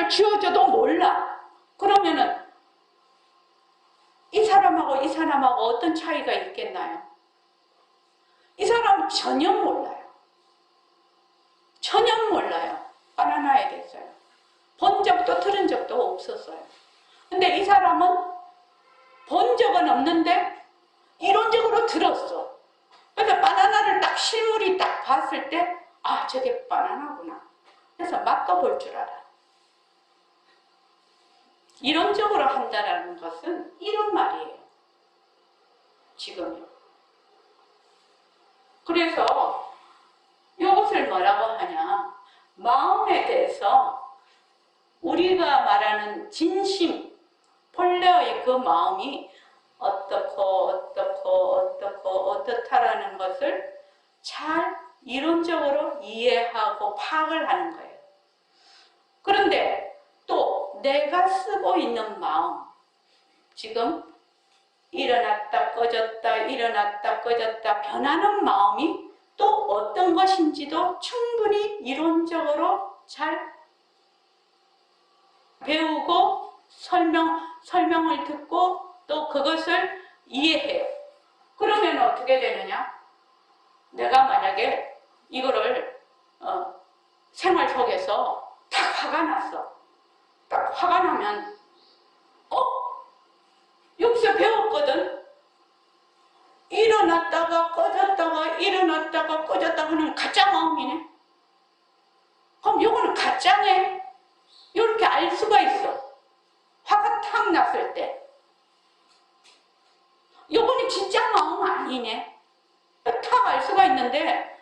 이름을 지어줘도 몰라. 그러면은 이 사람하고 이 사람하고 어떤 차이가 있겠나요? 이 사람은 전혀 몰라요. 전혀 몰라요. 바나나에 대해서요. 본 적도 들은 적도 없었어요. 근데 이 사람은 본 적은 없는데 이론적으로 들었어. 그래서 바나나를 딱 실물이 딱 봤을 때 아, 저게 바나나구나. 그래서 맛도 볼 줄 알아. 이론적으로 한다는 것은 이런 말이에요. 지금요. 그래서 이것을 뭐라고 하냐. 마음에 대해서 우리가 말하는 진심, 본래의 그 마음이 어떻다라는 것을 잘 이론적으로 이해하고 파악을 하는 거예요. 그런데 또 내가 쓰고 있는 마음, 지금 일어났다 꺼졌다 일어났다 꺼졌다 변하는 마음이 또 어떤 것인지도 충분히 이론적으로 잘 배우고 설명을 듣고 또 그것을 이해해요. 그러면 어떻게 되느냐? 내가 만약에 이거를 생활 속에서 딱 화가 났어. 딱 화가 나면 여기서 배웠거든. 일어났다가 꺼졌다가 일어났다가 꺼졌다가 하는 가짜 마음이네. 그럼 이거는 가짜네. 이렇게 알 수가 있어. 화가 탁 났을 때. 이거는 진짜 마음 아니네. 탁 알 수가 있는데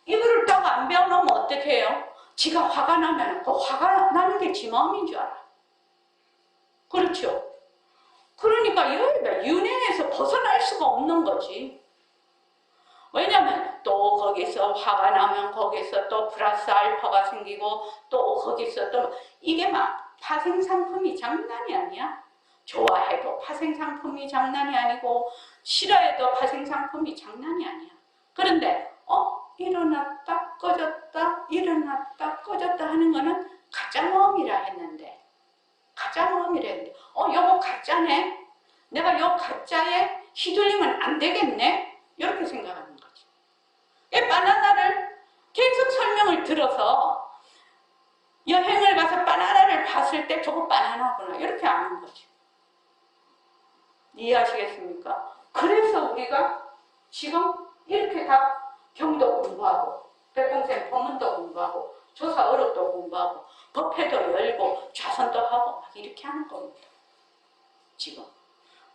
이거를 딱 안 배워놓으면 어떻게 해요? 지가 화가 나면 그 화가 나는 게 지 마음인 줄 알아. 그렇죠? 그러니까 윤회에서 벗어날 수가 없는 거지. 왜냐면 또 거기서 화가 나면 거기서 또 플러스 알파가 생기고 또 거기서 또 이게 막 파생상품이 장난이 아니야. 좋아해도 파생상품이 장난이 아니고 싫어해도 파생상품이 장난이 아니야. 그런데 일어났다 꺼졌다 일어났다 꺼졌다 하는 거는 가짜 마음이라 했는데 요거 가짜네. 내가 요 가짜에 휘둘리면 안 되겠네. 이렇게 생각하는 거지. 이 바나나를 계속 설명을 들어서 여행을 가서 바나나를 봤을 때 저거 바나나구나. 이렇게 아는 거지. 이해하시겠습니까? 그래서 우리가 지금 이렇게 다 경도 공부하고 백공생 법문도 공부하고 조사 어록도 공부하고 법회도 열고 좌선도 하고 막 이렇게 하는 겁니다. 지금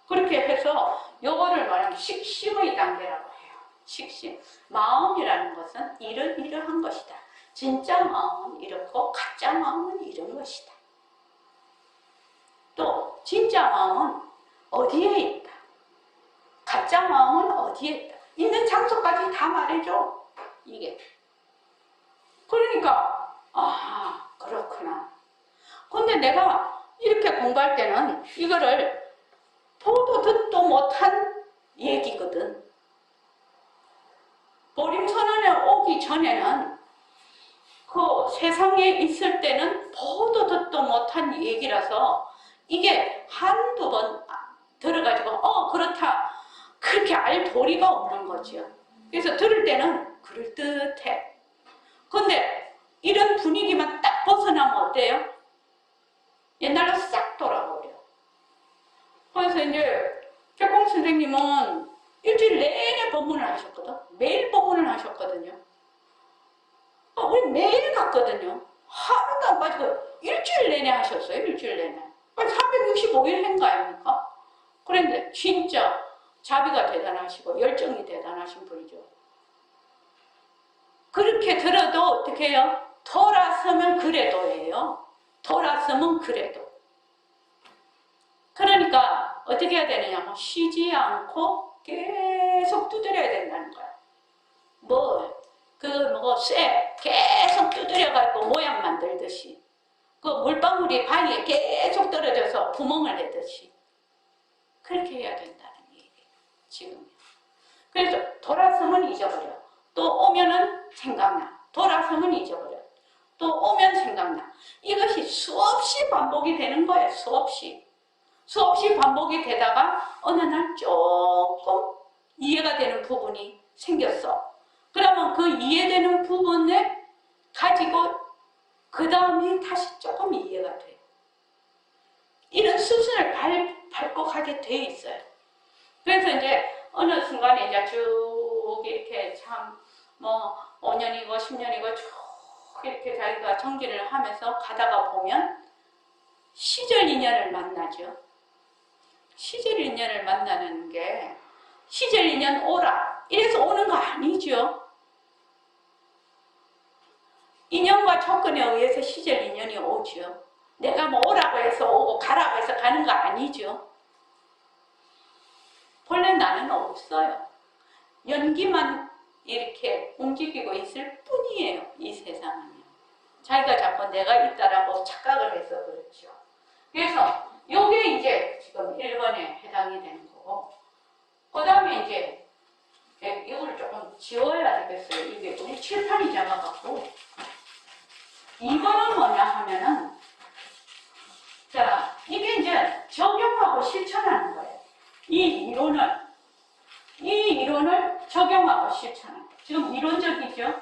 그렇게 해서 요거를 말하는 식심의 단계라고 해요. 식심. 마음이라는 것은 이러한 것이다. 진짜 마음은 이렇고 가짜 마음은 이런 것이다. 또 진짜 마음은 어디에 있다. 가짜 마음은 어디에 있다. 있는 장소까지 다 말해줘. 이게. 그러니까 그렇구나. 근데 내가 이렇게 공부할 때는 이거를 보도 듣도 못한 얘기거든. 보림선언에 오기 전에는 그 세상에 있을 때는 보도 듣도 못한 얘기라서 이게 한두 번 들어가지고 그렇다 그렇게 알 도리가 없는 거죠. 그래서 들을 때는 그럴듯해. 근데 이런 분위기만 딱 벗어나면 어때요? 옛날로 싹 돌아버려. 그래서 이제 백공 선생님은 일주일 내내 법문을 하셨거든. 매일 법문을 하셨거든요. 우리 매일 갔거든요. 하루도 안 빠지고 일주일 내내 하셨어요. 일주일 내내. 365일 한 거 아닙니까? 그런데 진짜 자비가 대단하시고 열정이 대단하신 분이죠. 그렇게 들어도 어떻게 해요? 돌아서면 그래도예요. 돌아서면 그래도. 그러니까 어떻게 해야 되느냐? 쉬지 않고 계속 두드려야 된다는 거야. 쇠 계속 두드려가지고 모양 만들듯이. 그 물방울이 바위에 계속 떨어져서 구멍을 내듯이. 그렇게 해야 된다는 얘기예요. 지금요. 그래서 돌아서면 잊어버려. 또 오면은 생각나. 돌아서면 잊어버려. 또 오면 생각나. 이것이 수없이 반복이 되는 거예요. 수없이 반복이 되다가 어느 날 조금 이해가 되는 부분이 생겼어. 그러면 그 이해되는 부분을 가지고 그 다음에 다시 조금 이해가 돼. 이런 수순을 밟고 가게 돼 있어요. 그래서 이제 어느 순간에 이제 쭉 이렇게 참 뭐 5년이고 10년이고 쭉 이렇게 자기가 정진을 하면서 가다가 보면 시절 인연을 만나죠. 시절 인연을 만나는 게 시절 인연 오라 이래서 오는 거 아니죠. 인연과 조건에 의해서 시절 인연이 오죠. 내가 뭐 오라고 해서 오고 가라고 해서 가는 거 아니죠. 본래 나는 없어요. 연기만 이렇게 움직이고 있을 뿐이에요. 이 세상은요. 자기가 자꾸 내가 있다라고 착각을 해서 그렇죠. 그래서 요게 이제 지금 1번에 해당이 되는 거고, 그 다음에 이제 이걸 조금 지워야 되겠어요. 이게 우리 칠판이 작아갖고. 2번은 뭐냐 하면은, 자, 이게 이제 적용하고 실천하는 거예요. 이 이론을 적용하고 실천하는 거예요. 지금 이론적이죠?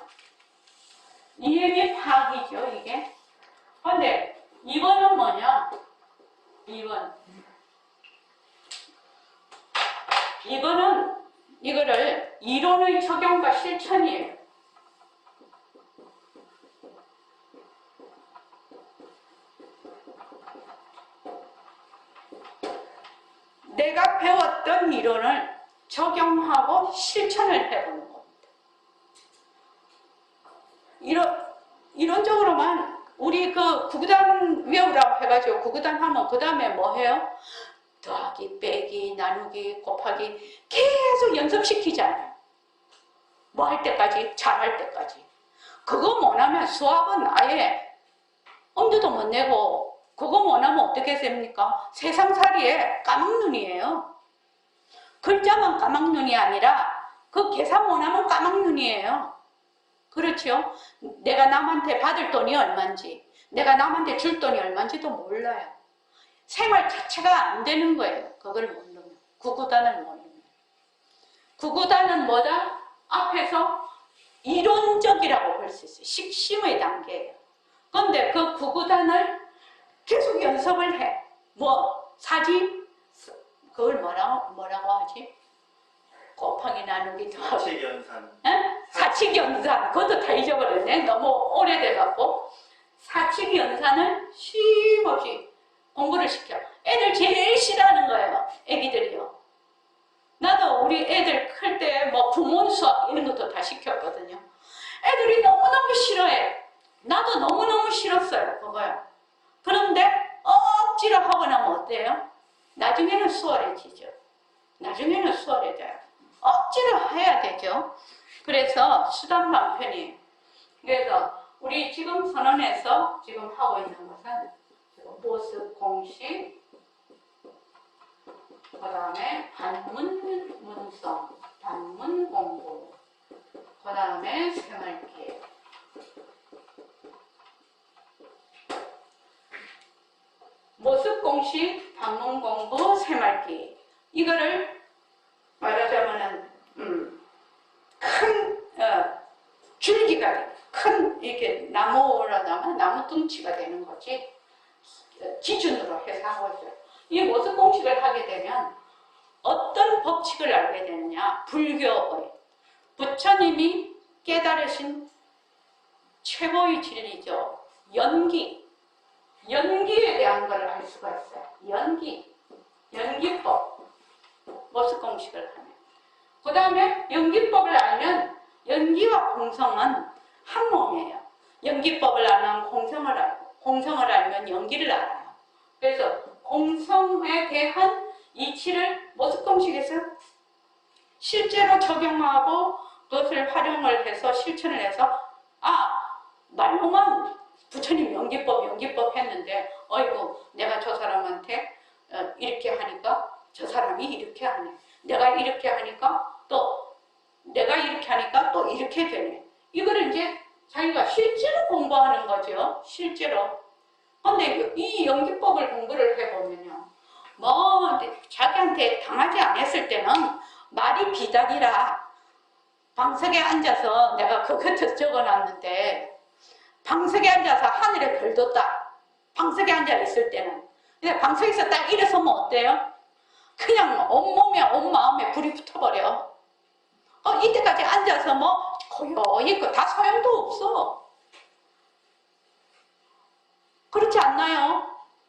이해미 파악이죠, 이게. 근데 2번은 뭐냐? 2번은 이거를 이론의 적용과 실천이에요. 내가 배웠던 이론을 적용하고 실천을 해보는 겁니다. 이론적으로만 우리 그 구구단 외우라고 해가지고 구구단 하면 그 다음에 뭐 해요? 더하기, 빼기, 나누기, 곱하기 계속 연습시키잖아요. 뭐 할 때까지? 잘할 때까지. 그거 못하면 수학은 아예 엄두도 못 내고 그거 못하면 어떻게 됩니까? 세상살이에 까막눈이에요. 글자만 까막눈이 아니라 그 계산 못하면 까막눈이에요. 그렇죠? 내가 남한테 받을 돈이 얼마인지 내가 남한테 줄 돈이 얼마인지도 몰라요. 생활 자체가 안 되는 거예요. 그걸 모르면. 구구단을 모르면. 구구단은 뭐다? 앞에서 이론적이라고 볼 수 있어요. 식심의 단계예요. 그런데 그 구구단을 계속 연습을 해. 뭐 사지? 그걸 뭐라고 하지? 곱하기 나누기 더하기. 사칙연산. 사칙연산. 그것도 다 잊어버렸네. 너무 오래돼갖고. 사칙연산을 쉼없이 공부를 시켜. 애들 제일 싫어하는 거예요. 애기들이요. 나도 우리 애들 클 때 뭐 구몬 수학 이런 것도 다 시켰거든요. 애들이 너무너무 싫어해. 나도 너무너무 싫었어요. 그거요. 그런데 억지로 하고 나면 어때요? 나중에는 수월해지죠. 나중에는 수월해져요. 억지로 해야 되죠. 그래서 수단 방편이에요. 그래서 우리 지금 선언에서 지금 하고 있는 것은 모습 공식, 그 다음에 반문 문성, 반문 공부, 그 다음에 생활기획. 모습 공식, 반문 공부, 생활기획. 이거를 말하자면은 큰 줄기가 돼. 큰 이렇게 나무라다면 나무 뚱치가 되는 거지. 기준으로 해서 하고 있어요. 이 모습 공식을 하게 되면 어떤 법칙을 알게 되느냐? 불교의 부처님이 깨달으신 최고의 진리죠. 연기에 대한 걸 알 수가 있어요. 연기법, 모습 공식을 하면. 그 다음에 연기법을 알면 연기와 공성은 한 몸이에요. 연기법을 알면 공성을 알고, 공성을 알면 연기를 알아요. 그래서 공성에 대한 이치를 모습 공식에서 실제로 적용하고 그것을 활용을 해서 실천을 해서 말로만 부처님 연기법 했는데 어이구 내가 저 사람한테 이렇게 하니까 저 사람이 이렇게 하네. 내가 이렇게 하니까 또 내가 이렇게 하니까 또 이렇게 되네. 이거를 이제 자기가 실제로 공부하는 거죠. 실제로. 이 연기법을 공부를 해보면요. 뭐 자기한테 당하지 않았을 때는 말이 비단이라 방석에 앉아서 내가 그것도 적어놨는데 방석에 앉아서 하늘에 별 뒀다. 방석에 앉아 있을 때는. 근데 방석에서 딱 일어서면 어때요? 그냥 온몸에 온 마음에 불이 붙어버려. 이때까지 앉아서 뭐 고요히 있고 다 소용도 없어. 그렇지 않나요?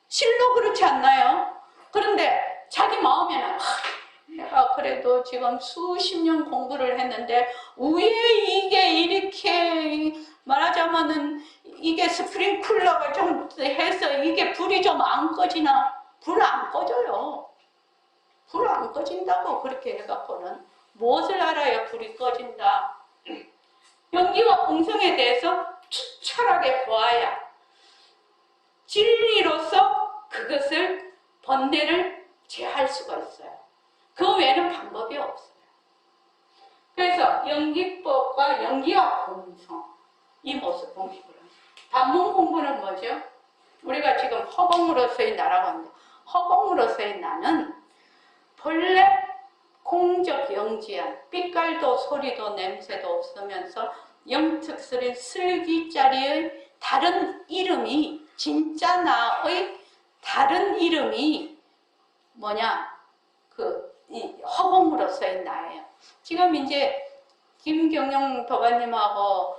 실로 그렇지 않나요? 그런데 자기 마음에는 내가 그래도 지금 수십 년 공부를 했는데 왜 이게 이렇게 말하자면은 이게 스프링클러가 좀 해서 이게 불이 좀 안 꺼지나? 불 안 꺼져요. 불 안 꺼진다고 그렇게 해갖고는 무엇을 알아야 불이 꺼진다? 연기와 공성에 대해서 추철하게 보아야 진리로서 그것을 번뇌를 제할 수가 있어요. 그 외에는 방법이 없어요. 그래서 연기법과 연기와 공성 이 모습 공식으로 반문 공부는 뭐죠? 우리가 지금 허공으로서의 나라고 하는데 허공으로서의 나는 본래 공적 영지한 빛깔도 소리도 냄새도 없으면서 영특스린 슬기짜리의 다른 이름이 진짜 나의 다른 이름이 뭐냐? 이 허공으로서의 나예요. 지금 이제 김경영 도가님하고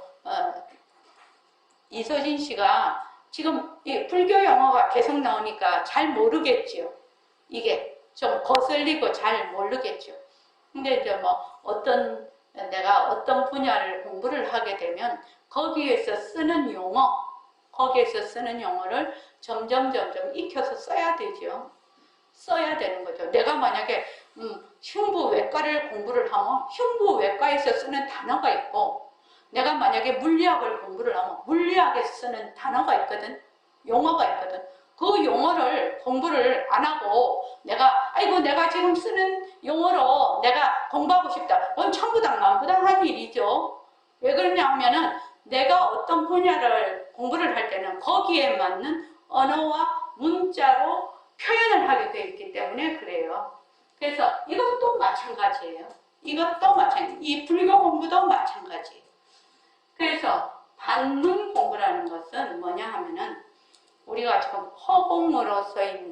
이서진 씨가 지금 이 불교 용어가 계속 나오니까 잘 모르겠죠. 이게 좀 거슬리고 잘 모르겠죠. 근데 이제 뭐 내가 어떤 분야를 공부를 하게 되면 거기에서 쓰는 용어를 점점 익혀서 써야 되죠. 써야 되는 거죠. 내가 만약에 흉부외과를 공부를 하면 흉부외과에서 쓰는 단어가 있고 내가 만약에 물리학을 공부를 하면 물리학에서 쓰는 단어가 있거든. 용어가 있거든. 그 용어를 공부를 안 하고 내가 지금 쓰는 용어로 내가 공부하고 싶다. 그건 천부당만부당한 일이죠. 왜 그러냐 하면은 내가 어떤 분야를 공부를 할 때는 거기에 맞는 언어와 문자로 표현을 하게 되어 있기 때문에 그래요. 그래서 이것도 마찬가지예요. 이 불교 공부도 마찬가지예요. 그래서 반문 공부라는 것은 뭐냐 하면은 우리가 지금 허공으로서의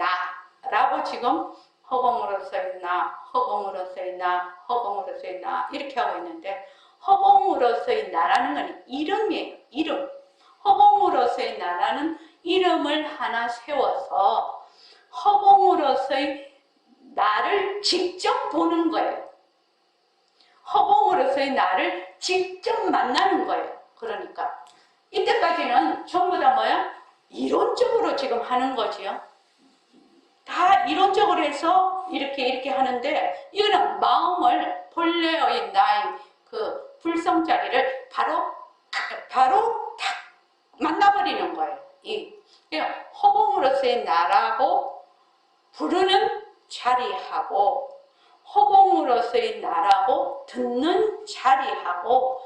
나라고 지금 허공으로서의 나 이렇게 하고 있는데 허공으로서의 나라는 건 이름이에요. 이름. 허공으로서의 나라는 이름을 하나 세워서 허공으로서의 나를 직접 보는 거예요. 허공으로서의 나를 직접 만나는 거예요. 그러니까 이때까지는 전부 다 뭐야? 이론적으로 지금 하는 거지요. 다 이론적으로 해서 이렇게 하는데 이거는 마음을 본래의 나의 그 불성자리를 바로 탁 만나버리는 거예요. 허공으로서의 나라고 부르는 자리하고 허공으로서의 나라고 듣는 자리하고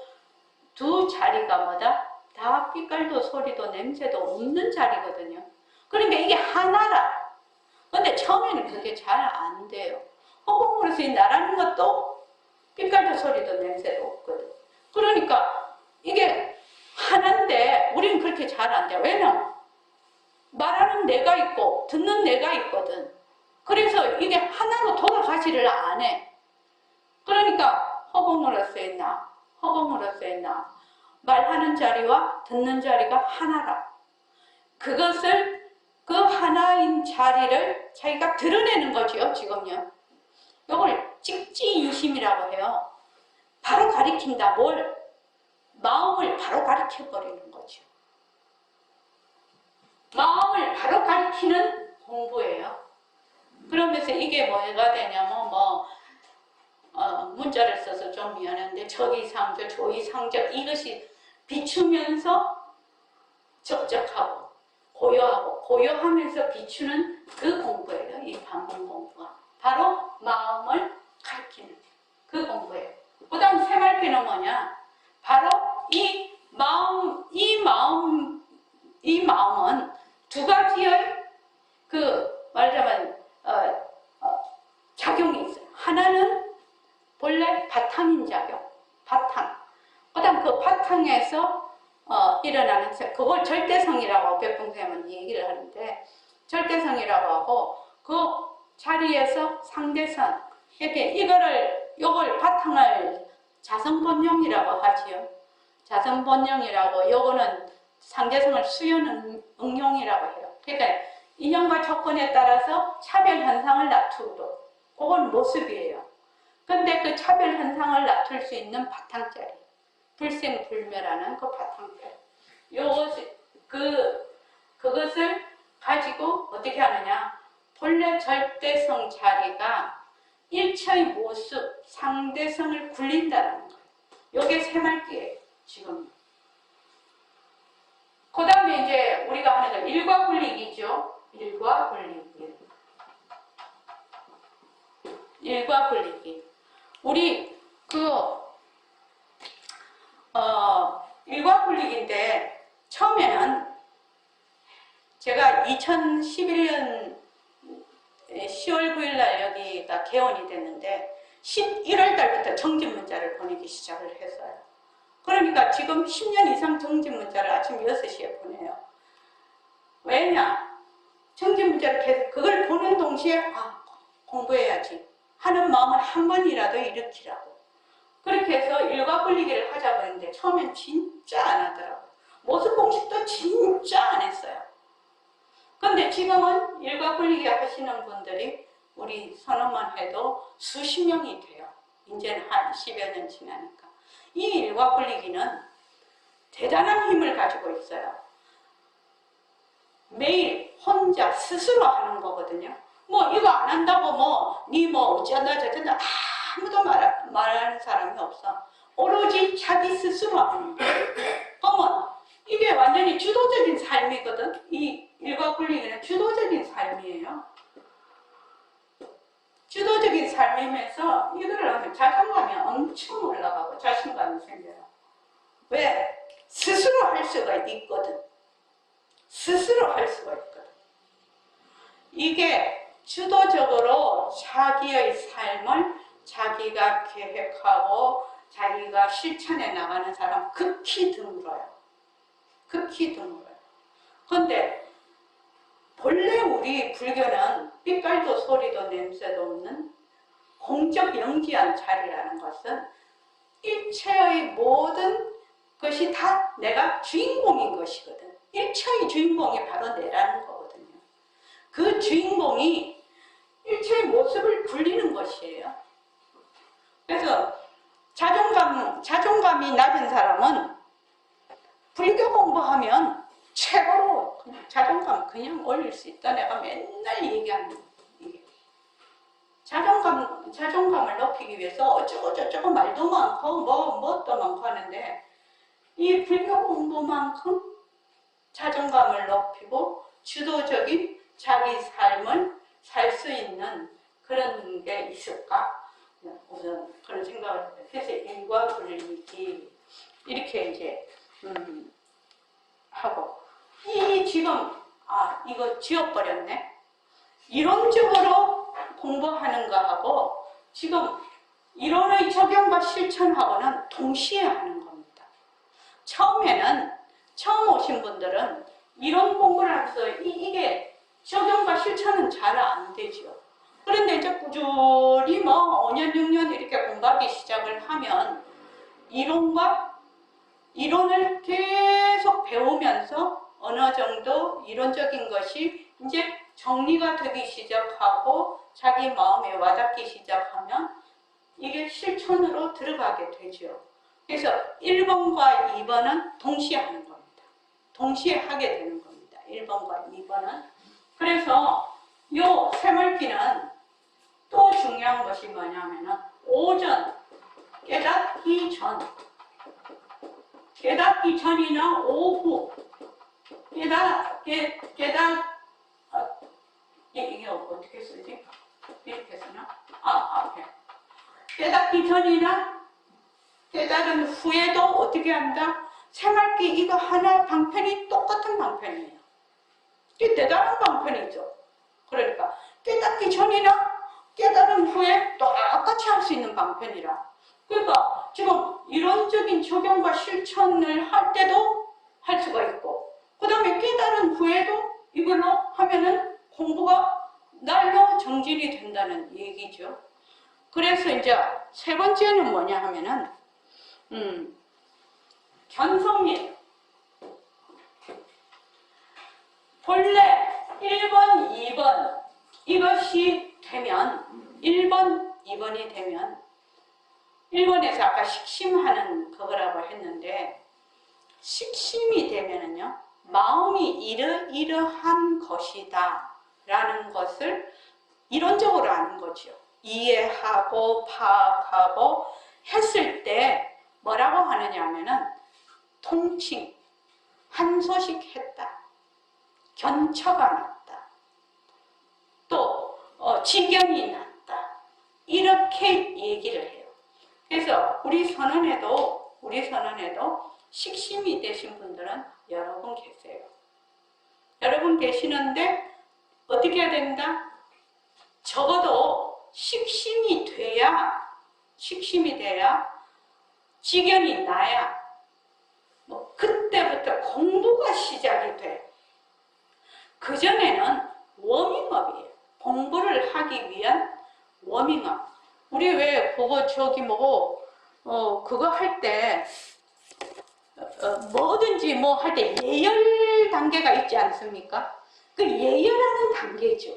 두 자리가 뭐다? 다 빛깔도 소리도 냄새도 없는 자리거든요. 그러니까 이게 하나라. 근데 처음에는 그게 잘 안 돼요. 허공으로서의 나라는 것도 빛깔도 소리도 냄새도 없거든. 그러니까 이게 하나인데 우리는 그렇게 잘 안 돼요. 왜냐면 말하는 내가 있고 듣는 내가 있거든. 그래서 이게 하나로 돌아가지를 안 해. 그러니까 허공으로서의 나 말하는 자리와 듣는 자리가 하나라. 그것을 그 하나인 자리를 자기가 드러내는 거죠. 지금요. 이걸 직지유심이라고 해요. 바로 가리킨다. 뭘? 마음을 바로 가리켜버리는 거죠. 마음을 바로 가리키는 공부예요. 그러면서 이게 뭐가 되냐면 문자를 써서 좀 미안한데 저기상저 조이상저 이것이 비추면서 적적하고 고요하면서 비추는 그 공부예요. 이 반문 공부가 바로 마음을 가리키는 그 공부예요. 그 다음 새말피는 뭐냐? 바로 이 마음은 두 가지의 말하자면 작용이 있어요. 하나는 본래 바탕인 작용, 바탕. 그다음 그 바탕에서 일어나는 그걸 절대성이라고 백봉쌤은 얘기를 하는데, 절대성이라고 하고 그 자리에서 상대성, 이렇게 요걸 바탕을 자성본용이라고 하지요. 자성본용이라고, 요거는 상대성을 수연 응용이라고 해요. 그러니까 인연과 조건에 따라서 차별 현상을 낮추도록, 그건 모습이에요. 근데 그 차별 현상을 낮출 수 있는 바탕자리, 불생불멸하는 그 바탕자리, 그것을 가지고 어떻게 하느냐, 본래 절대성 자리가 일체의 모습, 상대성을 굴린다는 거예요. 요게 새말기예요, 지금. 그 다음에 이제 우리가 하는 건 일과 굴리기죠. 일과 굴리기. 일과 굴리기. 우리 일과 굴리기인데, 처음에는 제가 2011년 10월 9일 날 여기가 개원이 됐는데 11월 달부터 정집 문자를 보내기 시작을 했어요. 그러니까 지금 10년 이상 정집 문자를 아침 6시에 보내요. 왜냐? 정집 문자를 계속 그걸 보는 동시에 공부해야지 하는 마음을 한 번이라도 일으키라고. 그렇게 해서 일과 굴리기를 하자고 했는데 처음엔 진짜 안 하더라고요. 모습 공식도 진짜 안 했어요. 근데 지금은 일과 굴리기 하시는 분들이 우리 선언만 해도 수십 명이 돼요. 이제는 한 10여 년 지나니까. 이 일과 굴리기는 대단한 힘을 가지고 있어요. 매일 혼자 스스로 하는 거거든요. 이거 안 한다고 니 어쩌나 저쩌나 아무도 말하는 사람이 없어. 오로지 자기 스스로 하는 거예요. 그러면 이게 완전히 주도적인 삶이거든. 이 일과 굴리기는 주도적인 삶이에요. 주도적인 삶이면서 이거를 하면 자존감이 엄청 올라가고 자신감이 생겨요. 왜? 스스로 할 수가 있거든. 스스로 할 수가 있거든. 이게 주도적으로 자기의 삶을 자기가 계획하고 자기가 실천해 나가는 사람 극히 드물어요. 극히 드물어요. 근데 본래 우리 불교는 빛깔도 소리도 냄새도 없는 공적 영지한 자리라는 것은 일체의 모든 것이 다 내가 주인공인 것이거든. 일체의 주인공이 바로 내라는 거거든요. 그 주인공이 일체의 모습을 굴리는 것이에요. 그래서 자존감이 낮은 사람은 불교 공부하면 최고로 자존감 그냥 올릴 수 있다. 내가 맨날 얘기하는 이게. 자존감을 높이기 위해서 어쩌고 저쩌고 말도 많고 뭣도 많고 하는데, 이 불교 공부만큼 자존감을 높이고 주도적인 자기 삶을 살 수 있는 그런 게 있을까? 우선 그런 생각을 해요. 그래서 일과 굴리기 이렇게 이제 하고, 지금 이거 지워버렸네. 이론적으로 공부하는 거하고 지금 이론의 적용과 실천하고는 동시에 하는 겁니다. 처음 오신 분들은 이론 공부를 하면서 이게 적용과 실천은 잘 안 되죠. 그런데 이제 꾸준히 5년, 6년 이렇게 공부하기 시작을 하면 이론을 계속 배우면서 어느 정도 이론적인 것이 이제 정리가 되기 시작하고 자기 마음에 와닿기 시작하면 이게 실천으로 들어가게 되죠. 그래서 1번과 2번은 동시에 하는 겁니다. 동시에 하게 되는 겁니다. 1번과 2번은. 그래서 요 새말기는 또 중요한 것이 뭐냐면은 오전, 깨닫기 전이나 오후, 이게 어떻게 쓰지? 이렇게 쓰나? 앞에. 깨닫기 전이나 깨달은 후에도 어떻게 한다? 새말기 이거 하나 방편이 똑같은 방편이에요. 이게 대단한 방편이죠. 그러니까 깨닫기 전이나 깨달은 후에 똑같이 할 수 있는 방편이라. 그러니까 지금 이론적인 적용과 실천을 할 때도 할 수가 있고, 그 다음에 깨달은 후에도 이걸로 하면은 공부가 날로 정진이 된다는 얘기죠. 그래서 이제 세 번째는 뭐냐 하면은 견성이에요. 본래 1번, 2번 이것이 되면 1번, 2번이 되면 1번에서 아까 식심하는 그거라고 했는데, 식심이 되면은요, 마음이 이러이러한 것이다 라는 것을 이론적으로 아는 거죠. 이해하고 파악하고 했을 때 뭐라고 하느냐 하면은 통칭, 한소식 했다, 견처가 났다, 또 지견이 났다, 이렇게 얘기를 해요. 그래서 우리 선언에도 식심이 되신 분들은 여러 분 계세요. 여러분 계시는데 어떻게 해야 된다? 적어도 식심이 돼야 지견이 나야 그때부터 공부가 시작이 돼. 그전에는 워밍업이에요. 공부를 하기 위한 워밍업. 우리 왜 그거 그거 할 때 뭐든지 뭐 할 때 예열 단계가 있지 않습니까? 그 예열하는 단계죠.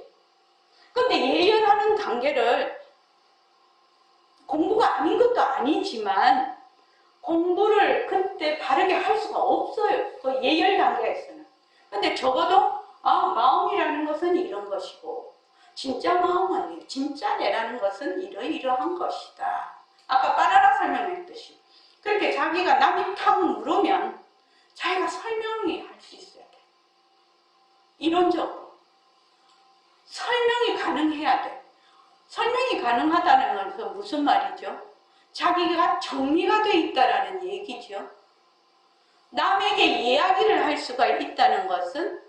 근데 예열하는 단계를 공부가 아닌 것도 아니지만 공부를 그때 바르게 할 수가 없어요. 그 예열 단계에서는. 근데 적어도 마음이라는 것은 이런 것이고 진짜 마음은 아니에요. 진짜 내라는 것은 이러이러한 것이다. 아까 바나나 설명했듯이 그렇게 자기가 남이 탁 물으면 자기가 설명이 할 수 있어야 돼. 이론적으로 설명이 가능해야 돼. 설명이 가능하다는 것은 무슨 말이죠? 자기가 정리가 돼 있다라는 얘기죠. 남에게 이야기를 할 수가 있다는 것은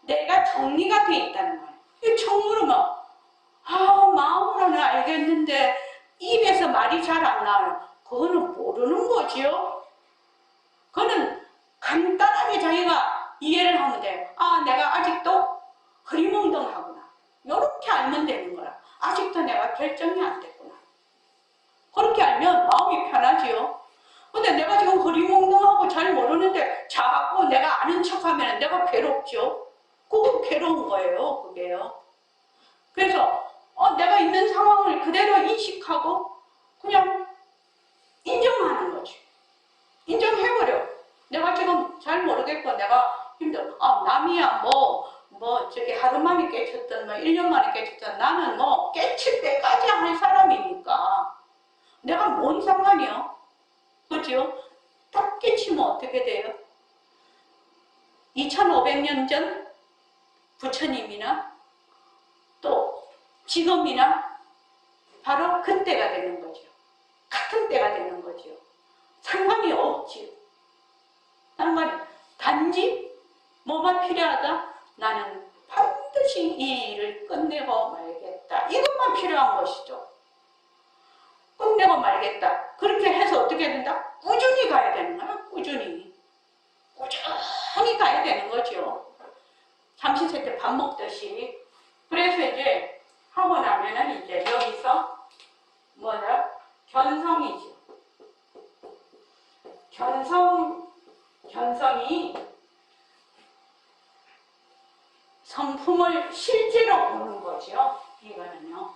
내가 정리가 돼 있다는 거예요. 처음 물으면 마음으로는 알겠는데 입에서 말이 잘 안 나와요. 그거는 모르는 거지요. 그거는 간단하게 자기가 이해를 하면 돼요. 내가 아직도 흐리멍덩하구나. 이렇게 알면 되는 거라. 아직도 내가 결정이 안 됐구나. 그렇게 알면 마음이 편하지요. 근데 내가 지금 흐리멍덩하고 잘 모르는데 자꾸 내가 아는 척하면 내가 괴롭죠. 그건 괴로운 거예요. 그게요. 그래서 내가 있는 상황을 그대로 인식하고 그냥 인정하는 거지. 인정해버려. 내가 지금 잘 모르겠고 내가 힘들어. 남이야 저기 하루 만에 깨쳤든 1년 만에 깨쳤든 나는 깨칠 때까지 할 사람이니까 내가 뭔 상관이요? 그죠? 딱 깨치면 어떻게 돼요? 2500년 전 부처님이나 또 지금이나 바로 그때가 되는 거죠. 같은 때가 되는 거죠. 상관이 없지요. 단지 뭐가 필요하다? 나는 반드시 이 일을 끝내고 말겠다. 이것만 필요한 것이죠. 끝내고 말겠다. 그렇게 해서 어떻게 된다? 꾸준히 가야 되는 거야. 꾸준히 가야 되는 거죠. 삼시세 때 밥 먹듯이. 그래서 이제 하고 나면은 이제 여기서 견성이죠. 견성이 성품을 실제로 보는 거죠. 이거는요.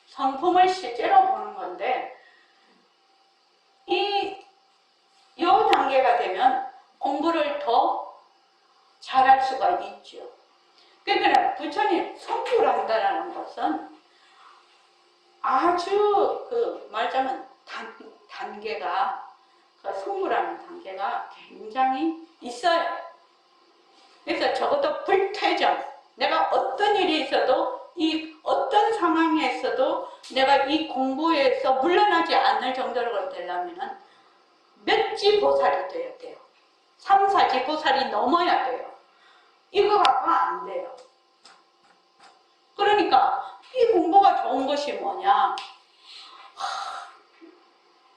성품을 실제로 보는 건데 요 단계가 되면 공부를 더 잘할 수가 있죠. 그러니까 부처님 성불한다라는 것은 아주 말하자면 단계가 성불하는 단계가 굉장히 있어요. 그래서 적어도 불퇴전, 내가 어떤 일이 있어도 이 어떤 상황에서도 내가 이 공부에서 물러나지 않을 정도로 되려면 몇 지보살이 돼야 돼요. 3, 4지보살이 넘어야 돼요. 이거 갖고 안 돼요. 그러니까 이 공부가 좋은 것이 뭐냐?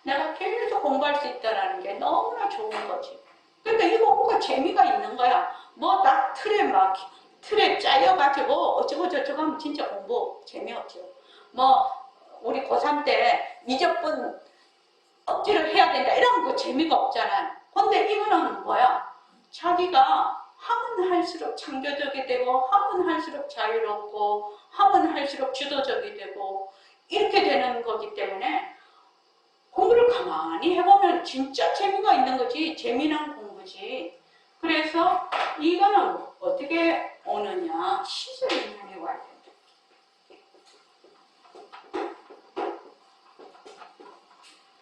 내가 계속 공부할 수 있다는 게 너무나 좋은 거지. 그러니까 이 공부가 재미가 있는 거야. 뭐 딱 틀에 짜여가지고 어쩌고 저쩌고 하면 진짜 공부 재미없죠. 뭐 우리 고3 때 미적분 억지로 해야 된다 이런 거 재미가 없잖아요. 근데 이거는 뭐야? 자기가 하면 할수록 창조적이 되고 하면 할수록 자유롭고 하면 할수록 주도적이 되고 이렇게 되는 거기 때문에 공부를 가만히 해보면 진짜 재미가 있는 거지. 재미난 공부지. 그래서 이거는 어떻게 오느냐? 시절 인연이 와야 된다.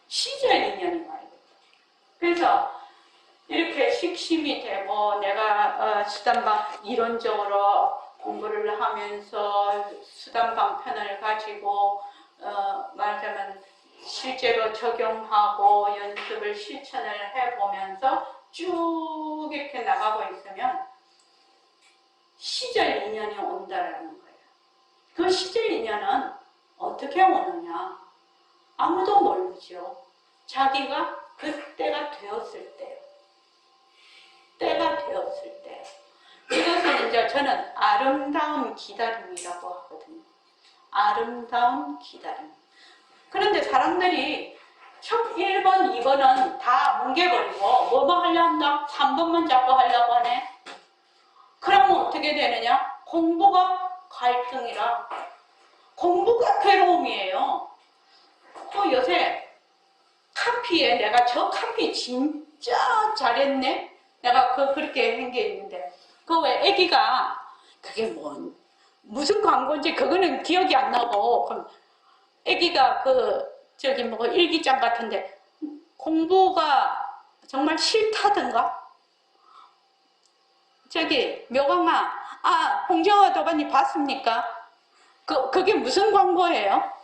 시절 인연이 와야 된다. 그래서 이렇게 식심이 되고 내가 수단방 이론적으로 공부를 하면서 수단방편을 가지고 말하자면 실제로 적용하고 연습을 실천을 해보면서 쭉 이렇게 나가고 있으면 시절 인연이 온다라는 거예요. 그 시절 인연은 어떻게 오느냐? 아무도 모르죠. 자기가 그때가 되었을 때요. 때가 되었을 때. 이것은 이제 저는 아름다운 기다림이라고 하거든요. 아름다운 기다림. 그런데 사람들이 첫 1번, 2번은 다 뭉개버리고 뭐만 하려 한다? 3번만 자꾸 하려고 하네. 그러면 어떻게 되느냐? 공부가 갈등이라. 공부가 괴로움이에요. 요새 카피에 내가 저 카피 진짜 잘했네? 내가 그렇게 한 게 있는데 그 왜 애기가 그게 무슨 광고인지 그거는 기억이 안 나고 그럼 애기가 일기장 같은데 공부가 정말 싫다던가 묘강아 홍정아 도반님 봤습니까? 그게 무슨 광고예요?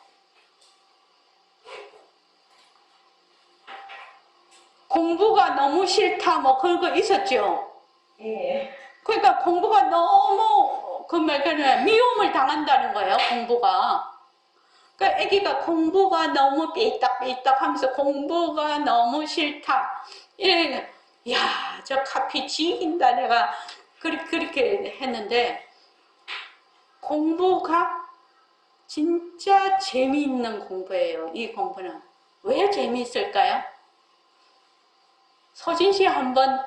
공부가 너무 싫다 뭐 그런 거 있었죠? 예. 그러니까 공부가 너무 미움을 당한다는 거예요. 공부가. 그러니까 애기가 공부가 너무 삐딱삐딱 하면서 공부가 너무 싫다. 저 카피 지긴다 내가 그렇게 했는데 공부가 진짜 재미있는 공부예요. 이 공부는. 왜 재미있을까요? 서진 씨 한번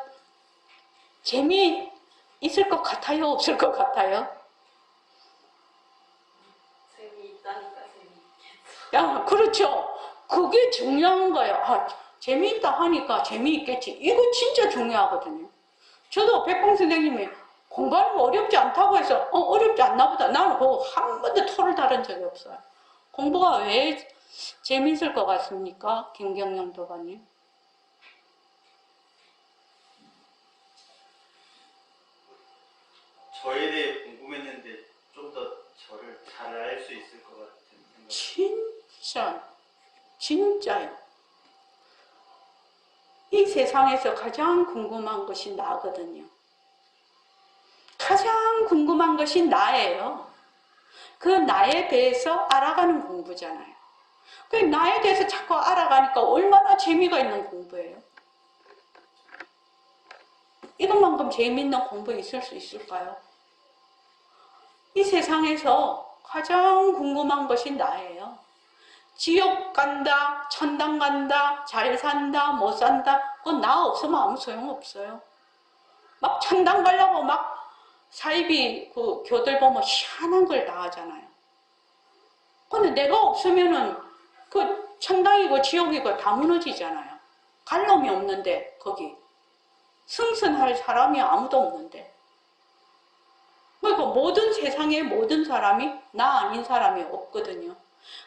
재미있을 것 같아요? 없을 것 같아요? 재미있다니까 재미있겠죠. 그렇죠. 그게 중요한 거예요. 재미있다 하니까 재미있겠지. 이거 진짜 중요하거든요. 저도 백봉 선생님이 공부하는 거 어렵지 않다고 해서 어렵지 않나 보다. 나는 그거 한 번도 토를 다른 적이 없어요. 공부가 왜 재미있을 것 같습니까? 김경영 도반님. 저에 대해 궁금했는데 좀 더 저를 잘 알 수 있을 것 같은 생각. 진짜요. 이 세상에서 가장 궁금한 것이 나거든요. 가장 궁금한 것이 나예요. 그 나에 대해서 알아가는 공부잖아요. 그 나에 대해서 자꾸 알아가니까 얼마나 재미가 있는 공부예요. 이것만큼 재미있는 공부 있을 수 있을까요? 이 세상에서 가장 궁금한 것이 나예요. 지옥 간다, 천당 간다, 잘 산다, 못 산다, 그건 나 없으면 아무 소용없어요. 막 천당 가려고 막 사이비 교들 보면 희한한 걸 다 하잖아요. 근데 내가 없으면은 그 천당이고 지옥이고 다 무너지잖아요. 갈 놈이 없는데, 거기. 승선할 사람이 아무도 없는데. 그러니까 세상의 모든 사람이 나 아닌 사람이 없거든요.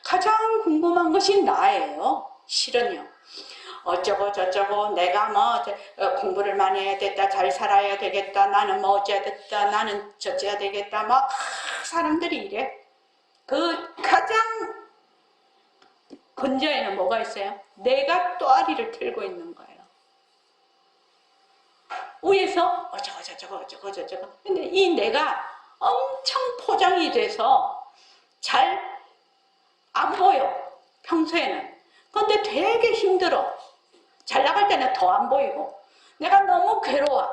가장 궁금한 것이 나예요. 실은요. 어쩌고 저쩌고 내가 공부를 많이 해야 됐다, 잘 살아야 되겠다, 나는 어째야 됐다, 나는 저째야 되겠다, 막 사람들이 이래. 그 가장 근저에는 뭐가 있어요? 내가 또아리를 틀고 있는 거예요. 위에서 어쩌고. 근데 이 내가 엄청 포장이 돼서 잘 안 보여, 평소에는. 근데 되게 힘들어. 잘 나갈 때는 더 안 보이고. 내가 너무 괴로워.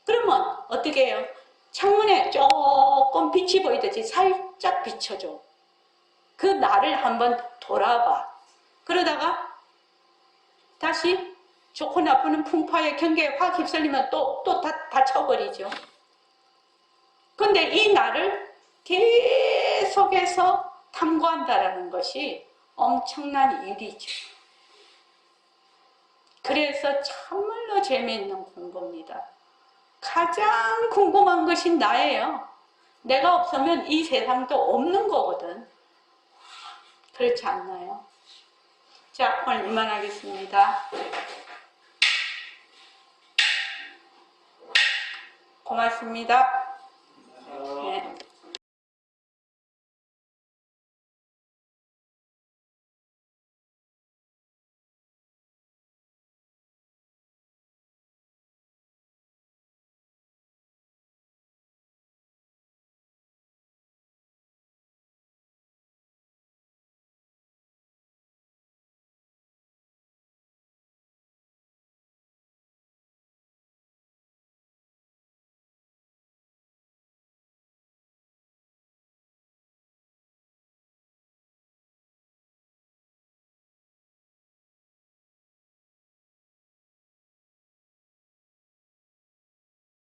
그러면 어떻게 해요? 창문에 조금 빛이 보이듯이 살짝 비춰줘. 그 나를 한번 돌아봐. 그러다가 다시 좋고 나쁘는 풍파의 경계에 확 휩쓸리면 또 다쳐버리죠. 근데 이 나를 계속해서 탐구한다라는 것이 엄청난 일이죠. 그래서 참말로 재미있는 공부입니다. 가장 궁금한 것이 나예요. 내가 없으면 이 세상도 없는 거거든. 그렇지 않나요? 자, 오늘 이만하겠습니다. 고맙습니다.